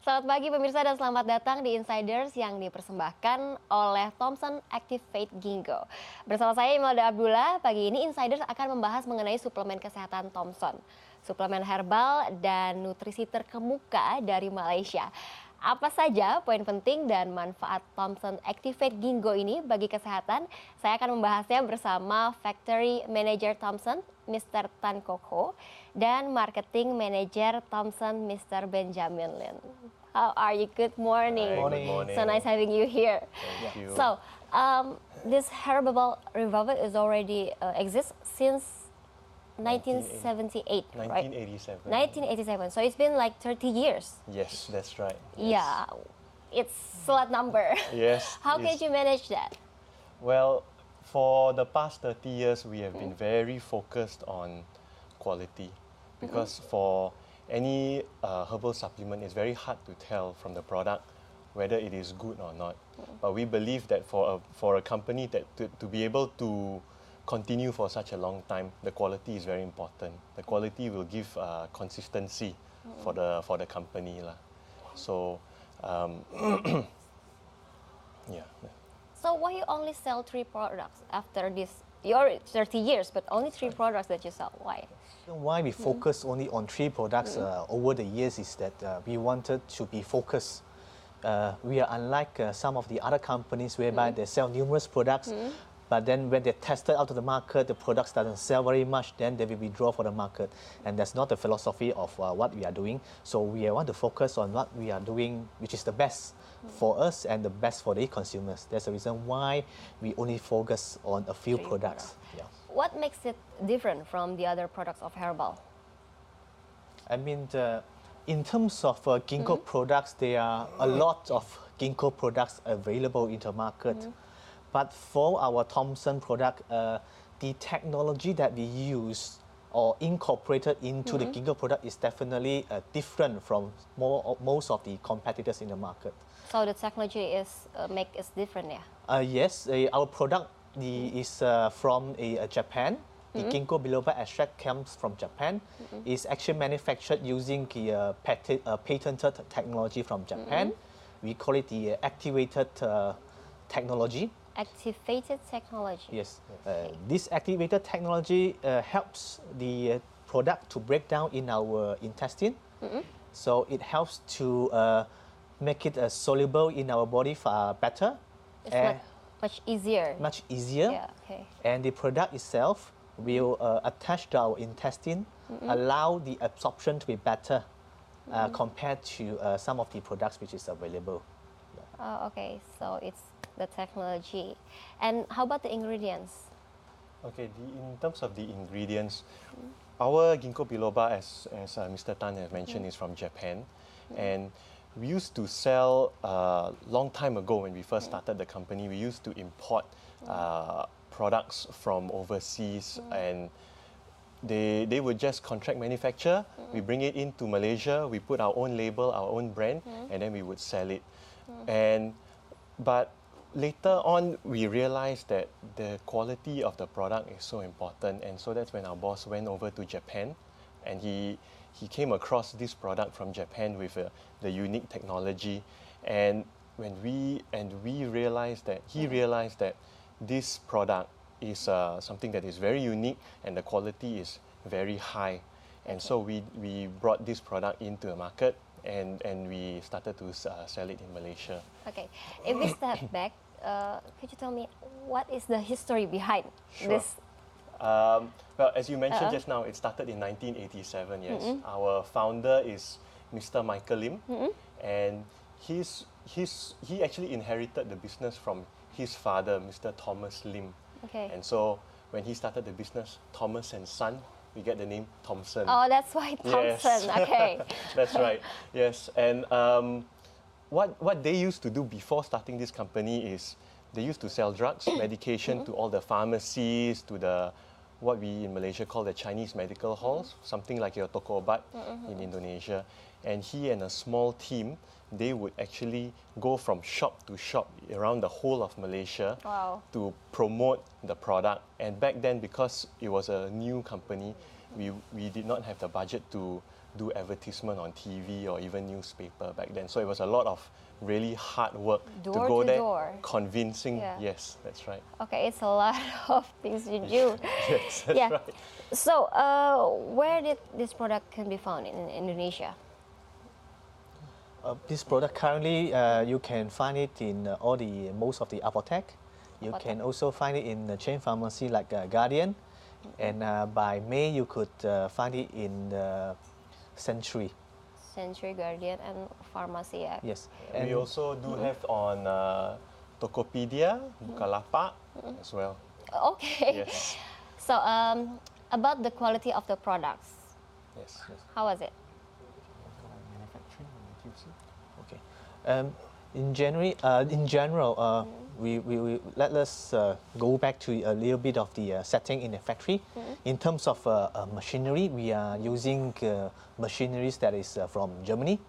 Selamat pagi pemirsa dan selamat datang di Insiders yang dipersembahkan oleh Thomson Activated Ginkgo. Bersama saya Imelda Abdullah, pagi ini Insiders akan membahas mengenai suplemen kesehatan Thomson. Suplemen herbal dan nutrisi terkemuka dari Malaysia. Apa saja poin penting dan manfaat Thomson Activated Ginkgo ini bagi kesehatan? Saya akan membahasnya bersama Factory Manager Thomson, Mr. Tan Koko, dan Marketing Manager Thomson, Mr. Benjamin Lin. How are you? Good morning. Hi, good morning. So nice having you here. Thank you. So, this Herbal Revival is already exists since 1978, right? 1987. 1987. So it's been like 30 years. Yes, that's right. Yeah, it's a lot number. Yes. How can you manage that? Well, for the past 30 years, we have been very focused on quality because for any herbal supplement, it's very hard to tell from the product whether it is good or not. But we believe that for a company that to be able to continue for such a long time, the quality is very important. The quality will give consistency for the company lah. So, yeah. So why you only sell 3 products after this? Your 30 years, but only 3 products that you sell. Why? Why we focus only on 3 products over the years is that we wanted to be focused. We are unlike some of the other companies whereby they sell numerous products, but then when they tested out of the market, the products doesn't sell very much, then they will withdraw for the market. And that's not the philosophy of what we are doing. So we want to focus on what we are doing, which is the best for us and the best for the consumers. That's the reason why we only focus on a few products. Yeah. What makes it different from the other products of herbal? I mean, in terms of ginkgo products, there are a lot of ginkgo products available in the market. But for our Thomson product, the technology that we use or incorporated into the ginkgo product is definitely different from most of the competitors in the market. So the technology is make it different, yeah? Yes, our product is from Japan. The ginkgo biloba extract comes from Japan. It's actually manufactured using the patented technology from Japan. We call it the activated technology. Activated technology. Yes. This activated technology helps the product to break down in our intestine. So it helps to make it soluble in our body far better. It's much easier. Much easier. Yeah, okay. And the product itself will attach to our intestine, allow the absorption to be better compared to some of the products which is available. Oh, okay. So it's the technology. And how about the ingredients? Okay, in terms of the ingredients, our ginkgo biloba, as Mr. Tan has mentioned, is from Japan. And we used to sell, long time ago when we first started the company, we used to import products from overseas, and they would just contract manufacture. We bring it into Malaysia, we put our own label, our own brand, and then we would sell it. But later on, we realized that the quality of the product is so important, and so that's when our boss went over to Japan, and he came across this product from Japan with the unique technology, and we realized that he realized that this product is something that is very unique and the quality is very high, and so we brought this product into the market and we started to sell it in Malaysia. Okay, if we step back, could you tell me what is the history behind this? Well, as you mentioned just now, it started in 1987, yes. Our founder is Mr. Michael Lim, and he actually inherited the business from his father, Mr. Thomas Lim. Okay. And so when he started the business, Thomas and Son, we get the name Thomson. Oh, that's why Thomson. Yes. Okay. That's right. Yes. And what they used to do before starting this company is they used to sell drugs, medication to all the pharmacies, to the what we in Malaysia call the Chinese medical halls, something like your toko obat in Indonesia. And he and a small team, they would actually go from shop to shop around the whole of Malaysia to promote the product. And back then, because it was a new company, we did not have the budget to do advertisement on TV or even newspaper back then. So it was a lot of really hard work to Door go to there, door. convincing. Yeah. Yes, that's right. Okay, it's a lot of things to do. Yes, that's Yeah. right. So, where did this product can be found in Indonesia? This product currently you can find it in most of the apothec. You Apothec. can also find it in the chain pharmacy like Guardian, and by May you could find it in Century. Century, Guardian, and Pharmacy. Yeah. Yes, We also do have on Tokopedia, Bukalapak as well. Okay. Yes. So, about the quality of the products, Yes. how was it? Okay. In general, we let us go back to a little bit of the setting in the factory. In terms of machinery, we are using machineries that is from Germany,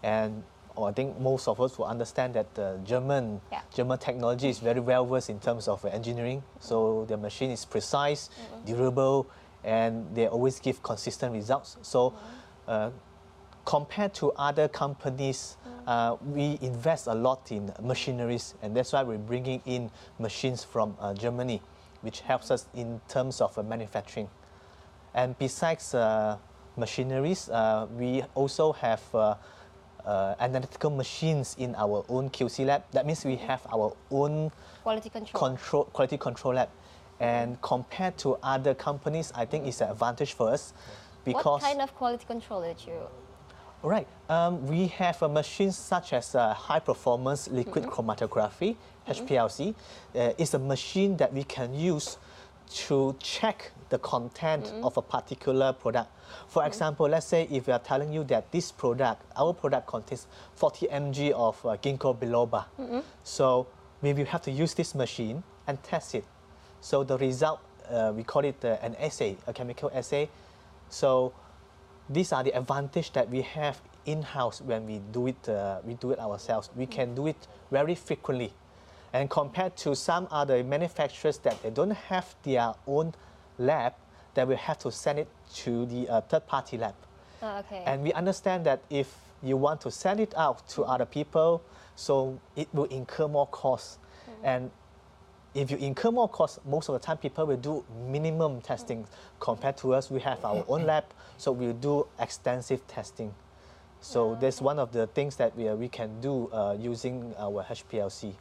and I think most of us will understand that German technology is very well versed in terms of engineering. So the machine is precise, durable, and they always give consistent results. So. Compared to other companies, we invest a lot in machineries, and that's why we're bringing in machines from Germany, which helps us in terms of manufacturing. And besides machineries, we also have analytical machines in our own QC lab. That means we have our own Quality control. quality control lab. And compared to other companies, I think it's an advantage for us because. What kind of quality control did you? Right. We have machines such as high performance liquid chromatography, HPLC. It's a machine that we can use to check the content of a particular product. For example, let's say if we are telling you that this product, our product contains 40 mg of ginkgo biloba. So we will have to use this machine and test it. So the result, we call it an assay, a chemical assay. So these are the advantage that we have in-house when we do it ourselves. We can do it very frequently. And compared to some other manufacturers that they don't have their own lab, they will have to send it to the third-party lab. Oh, okay. And we understand that if you want to send it out to other people, so it will incur more costs. And if you incur more costs, most of the time people will do minimum testing. Compared to us, we have our own lab, so we'll do extensive testing. So that's one of the things that we can do using our HPLC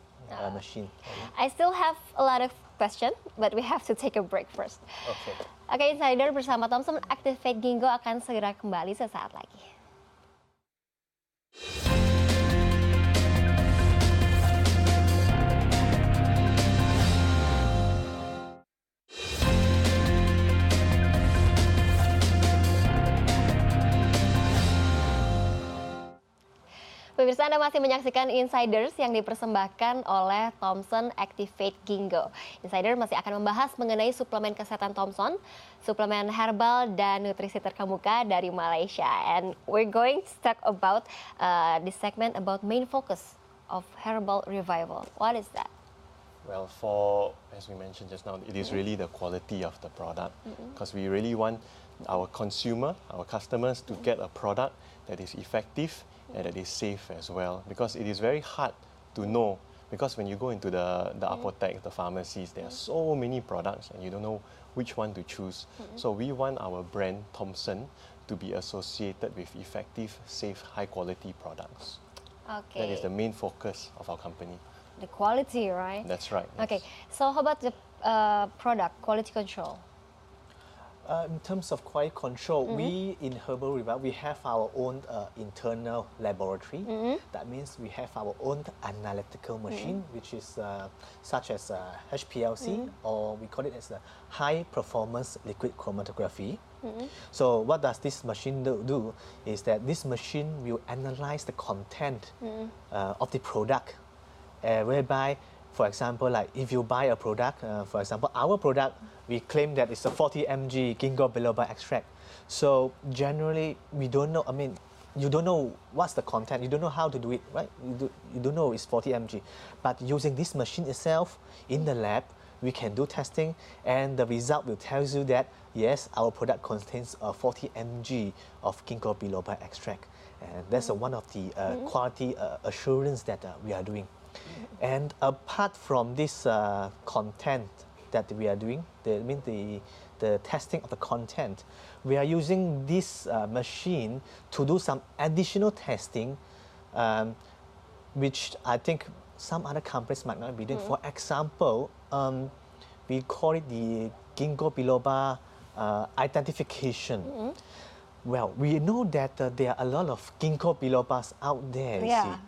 machine. I still have a lot of questions, but we have to take a break first. Okay. Oke, Insider bersama Thomson Activated Ginkgo akan segera kembali sesaat lagi. Pemirsa, Anda masih menyaksikan Insiders yang dipersembahkan oleh Thomson Activated Ginkgo. Insider masih akan membahas mengenai suplemen kesehatan Thomson, suplemen herbal dan nutrisi terkemuka dari Malaysia. And we're going to talk about this segment about main focus of Herbal Revival. What is that? Well, as we mentioned just now, it is really the quality of the product, because we really want our customers to get a product that is effective and that is safe as well, because it is very hard to know, because when you go into the apothec, the pharmacies, there are so many products and you don't know which one to choose. So we want our brand Thomson to be associated with effective, safe, high quality products. Okay. That is the main focus of our company. The quality, right? That's right. Okay, yes. so how about the product quality control? In terms of quality control, we in Herbal Revival, we have our own internal laboratory. That means we have our own analytical machine, which is such as HPLC, or we call it as a high performance liquid chromatography. So what does this machine do is that this machine will analyze the content of the product, whereby, for example, like if you buy a product, for example, our product, we claim that it's a 40 mg ginkgo biloba extract. So generally, we don't know, I mean, you don't know what's the content, you don't know how to do it, right? You don't know it's 40 mg. But using this machine itself in the lab, we can do testing, and the result will tell you that yes, our product contains 40 mg of ginkgo biloba extract, and that's one of the quality assurance that we are doing. And apart from this content that we are doing, the testing of the content, we are using this machine to do some additional testing, which I think some other companies might not be doing. For example, we call it the ginkgo biloba identification. Well, we know that there are a lot of ginkgo bilobas out there, you see.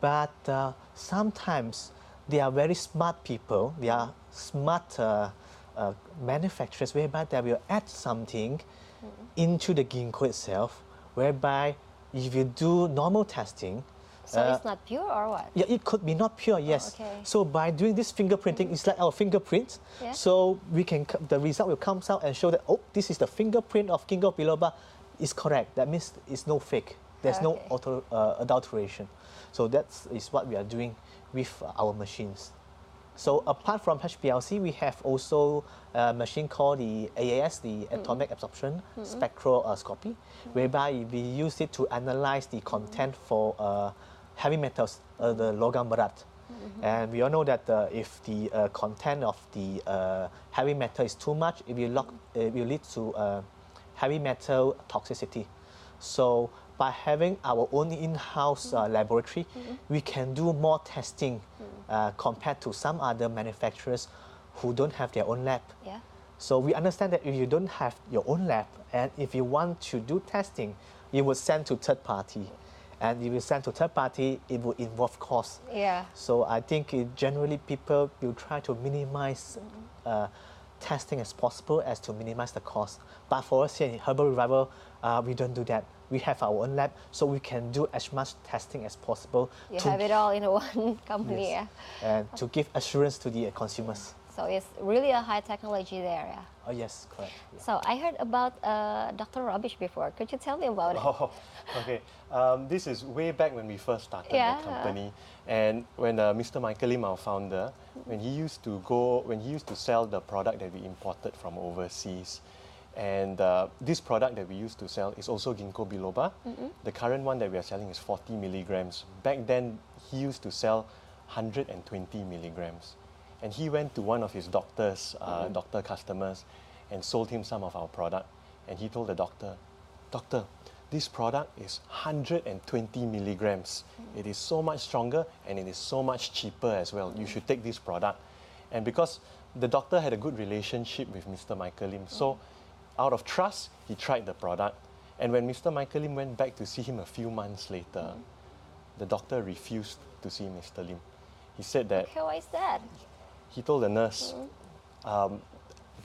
But sometimes they are very smart people, they are smart manufacturers, whereby they will add something into the ginkgo itself, whereby if you do normal testing, so it's not pure or what? Yeah, it could be not pure, yes. Oh, okay. So by doing this fingerprinting, it's like our fingerprint. Yeah. So we can, the result will come out and show that, oh, this is the fingerprint of ginkgo biloba. Is correct. That means it's no fake. There's no adulteration. So that is what we are doing with our machines. So apart from HPLC, we have also a machine called the AAS, the atomic absorption spectroscopy, whereby we use it to analyze the content for heavy metals, the logam berat. And we all know that if the content of the heavy metal is too much, it will lead to heavy metal toxicity. So by having our own in-house laboratory, we can do more testing compared to some other manufacturers who don't have their own lab. Yeah. So we understand that if you don't have your own lab, and if you want to do testing, you would send to third party. And if you send to third party, it would involve cost. Yeah. So I think generally people will try to minimize testing as possible as to minimize the cost. But for us here in Herbal Revival, we don't do that. We have our own lab, so we can do as much testing as possible. You have it all in one company, yes, and to give assurance to the consumers. So it's really a high technology there, yeah. Oh yes, correct. Yeah. So I heard about Dr. Rubbish before. Could you tell me about it? Oh, okay. This is way back when we first started the company, and when Mr. Michael Lim, our founder, when he used to sell the product that we imported from overseas, and this product that we used to sell is also ginkgo biloba. The current one that we are selling is 40 milligrams. Back then, he used to sell 120 milligrams. And he went to one of his doctor customers and sold him some of our product. And he told the doctor, "Doctor, this product is 120 milligrams. It is so much stronger and it is so much cheaper as well. You should take this product." And because the doctor had a good relationship with Mr. Michael Lim, so out of trust, he tried the product. And when Mr. Michael Lim went back to see him a few months later, the doctor refused to see Mr. Lim. He said that... Okay, why is that? He told the nurse,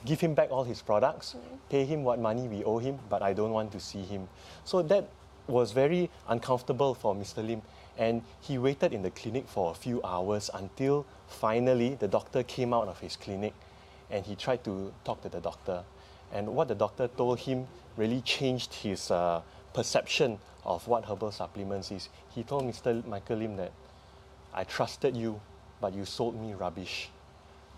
give him back all his products, pay him what money we owe him, but I don't want to see him. So that was very uncomfortable for Mr. Lim. And he waited in the clinic for a few hours until finally the doctor came out of his clinic and he tried to talk to the doctor. And what the doctor told him really changed his perception of what herbal supplements is. He told Mr. Michael Lim that, "I trusted you, but you sold me rubbish."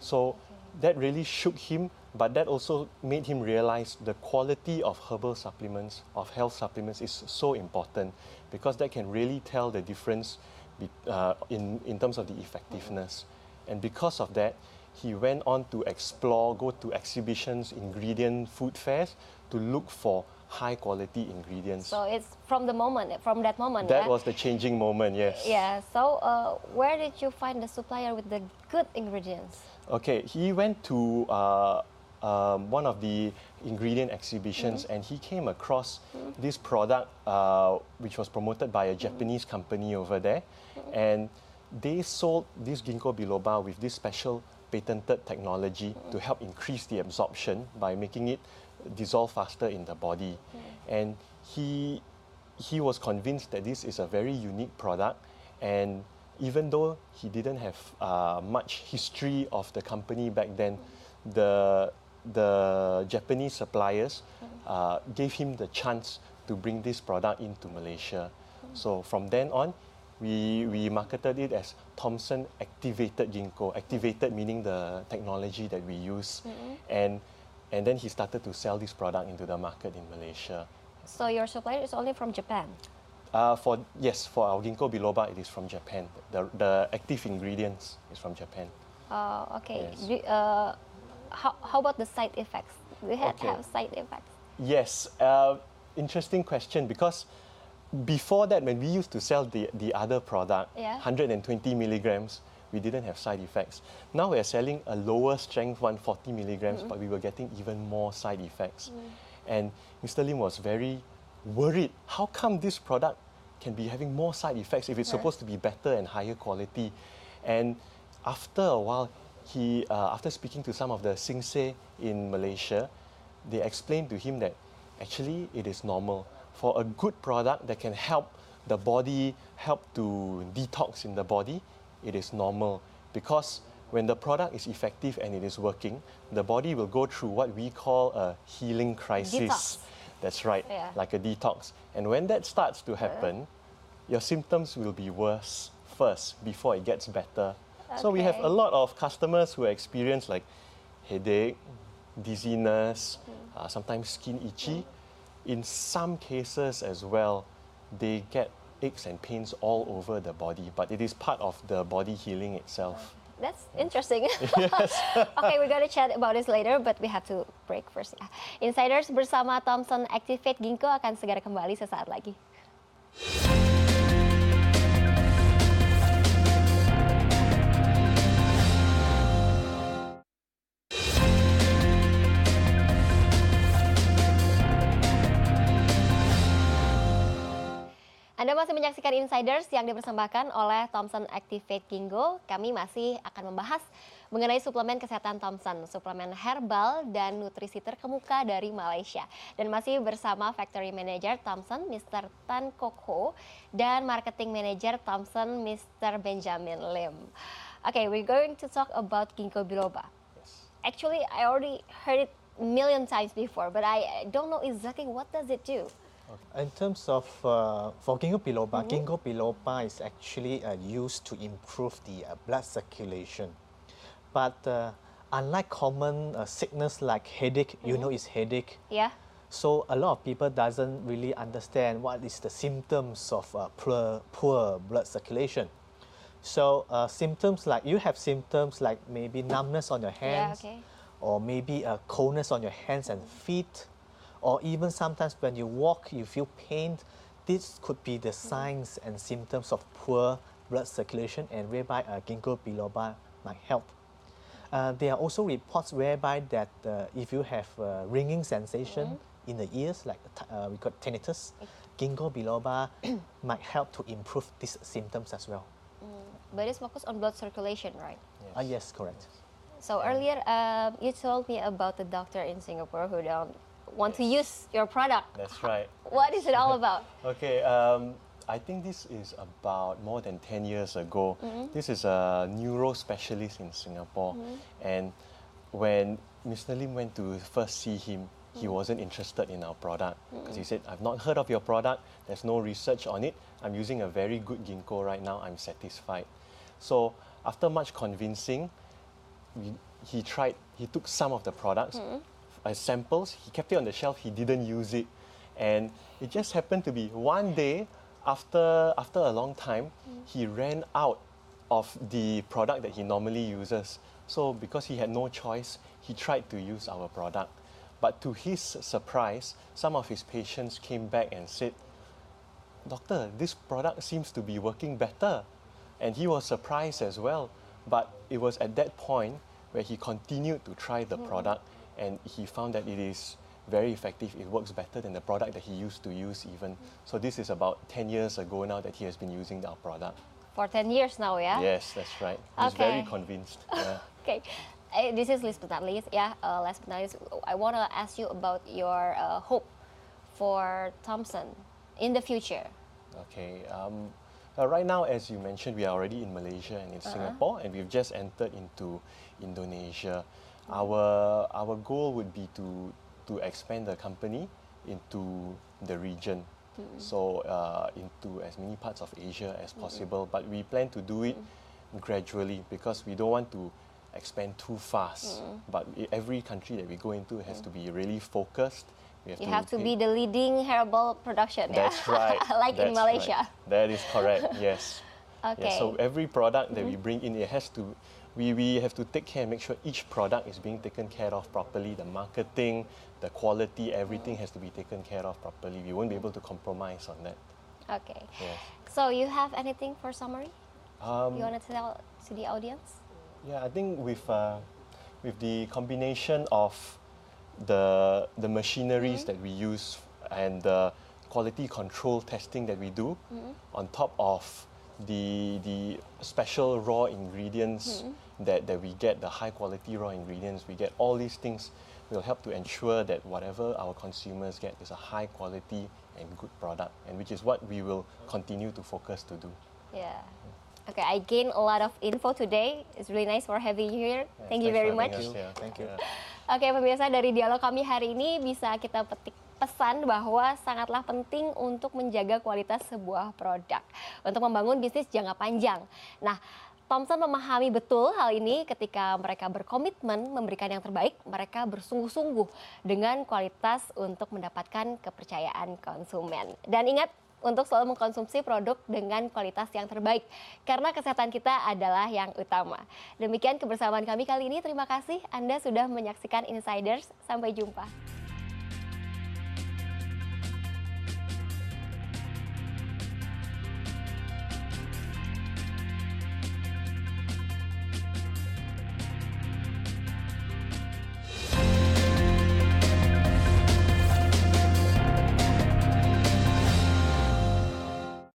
So that really shook him, but that also made him realize the quality of herbal supplements, of health supplements, is so important because that can really tell the difference in terms of the effectiveness. And because of that, he went on to explore, go to exhibitions, ingredient food fairs to look for high quality ingredients. So it's from that moment. That was the changing moment, yes. Yeah, so where did you find the supplier with the good ingredients? Okay, he went to one of the ingredient exhibitions and he came across this product which was promoted by a Japanese company over there. And they sold this ginkgo biloba with this special patented technology to help increase the absorption by making it dissolve faster in the body. And he was convinced that this is a very unique product, and even though he didn't have much history of the company back then, the Japanese suppliers gave him the chance to bring this product into Malaysia. So from then on, we marketed it as Thomson Activated Ginkgo. Activated meaning the technology that we use. And then he started to sell this product into the market in Malaysia. So your supplier is only from Japan? For our ginkgo biloba, it is from Japan. The active ingredients is from Japan. Oh, okay. Yes. How about the side effects? Do you have side effects? Yes, interesting question, because before that, when we used to sell the other product, 120 milligrams, we didn't have side effects. Now we're selling a lower strength 140 milligrams, but we were getting even more side effects. And Mr. Lim was very worried. How come this product can be having more side effects if it's supposed to be better and higher quality? And after a while, after speaking to some of the Singse in Malaysia, they explained to him that actually it is normal. For a good product that can help the body, help to detox in the body, it is normal. Because when the product is effective and it is working, the body will go through what we call a healing crisis. Detox. That's right, like a detox. And when that starts to happen, your symptoms will be worse first before it gets better. So we have a lot of customers who experience like headache, dizziness, sometimes skin itchy. In some cases as well, they get aches and pains all over the body, but it is part of the body healing itself. That's interesting. Yes. Okay, we're gonna chat about this later, but we have to break first. Insiders bersama Thomson Activated Ginkgo akan segera kembali sesaat lagi. Anda masih menyaksikan Insiders yang dipersembahkan oleh Thomson Activated Ginkgo. Kami masih akan membahas mengenai suplemen kesehatan Thomson, suplemen herbal dan nutrisi terkemuka dari Malaysia. Dan masih bersama Factory Manager Thomson, Mr. Tan Kok Ho, dan Marketing Manager Thomson, Mr. Benjamin Lim. Okay, we're going to talk about ginkgo biloba. Yes. Actually, I already heard it a million times before, but I don't know exactly what does it do. In terms of for ginkgo biloba is actually used to improve the blood circulation. But unlike common sickness like headache, you know it's headache. Yeah. So a lot of people doesn't really understand what is the symptoms of poor blood circulation. So symptoms like you have symptoms like maybe numbness on your hands, or maybe coldness on your hands and feet. Or even sometimes when you walk, you feel pain. This could be the signs and symptoms of poor blood circulation, and whereby ginkgo biloba might help. There are also reports whereby that if you have ringing sensation in the ears, like we got tinnitus, ginkgo biloba might help to improve these symptoms as well. But it's focused on blood circulation, right? Yes. Yes, correct. So earlier, you told me about the doctor in Singapore who don't want to use your product. That's right. What is it all about? Okay, I think this is about more than 10 years ago. This is a neuro specialist in Singapore. And when Mr. Lim went to first see him, he wasn't interested in our product because he said, I've not heard of your product, there's no research on it, I'm using a very good ginkgo right now, I'm satisfied. So after much convincing, he took some of the products as samples, he kept it on the shelf, he didn't use it. And it just happened to be one day, after a long time, he ran out of the product that he normally uses. So because he had no choice, he tried to use our product. But to his surprise, some of his patients came back and said, Doctor, this product seems to be working better. And he was surprised as well. But it was at that point where he continued to try the product, and he found that it is very effective. It works better than the product that he used to use even. So this is about 10 years ago now that he has been using our product. For 10 years now, yeah? Yes, that's right. He's very convinced. Yeah. Okay. This is last but not least, last but not least, I want to ask you about your hope for Thomson in the future. Okay. Right now, as you mentioned, we are already in Malaysia and in Singapore, and we've just entered into Indonesia. Our goal would be to expand the company into the region. so into as many parts of Asia as possible. But we plan to do it gradually because we don't want to expand too fast. But every country that we go into has to be really focused. You have to be the leading herbal production. That's right. Like in That's Malaysia. right. That is correct. Yes. Okay. Yeah, so every product that we bring in, it has to. We have to take care and make sure each product is being taken care of properly. The marketing, the quality, everything has to be taken care of properly. We won't be able to compromise on that. Okay. Yes. So you have anything for summary? You want to tell to the audience? Yeah, I think with the combination of the machineries that we use and the quality control testing that we do, on top of the special raw ingredients that we get, the high quality raw ingredients, we get all these things will help to ensure that whatever our consumers get is a high quality and good product, and which is what we will continue to focus to do. Yeah. Okay, I gained a lot of info today. It's really nice for having you here. Yes, Thank you thanks very for much. having us here. Thank you. Oke, pemirsa, dari dialog kami hari ini bisa kita petik pesan bahwa sangatlah penting untuk menjaga kualitas sebuah produk untuk membangun bisnis jangka panjang. Nah, Thomson memahami betul hal ini ketika mereka berkomitmen memberikan yang terbaik, mereka bersungguh-sungguh dengan kualitas untuk mendapatkan kepercayaan konsumen. Dan ingat, untuk selalu mengkonsumsi produk dengan kualitas yang terbaik, karena kesehatan kita adalah yang utama. Demikian kebersamaan kami kali ini, terima kasih Anda sudah menyaksikan Insiders, sampai jumpa.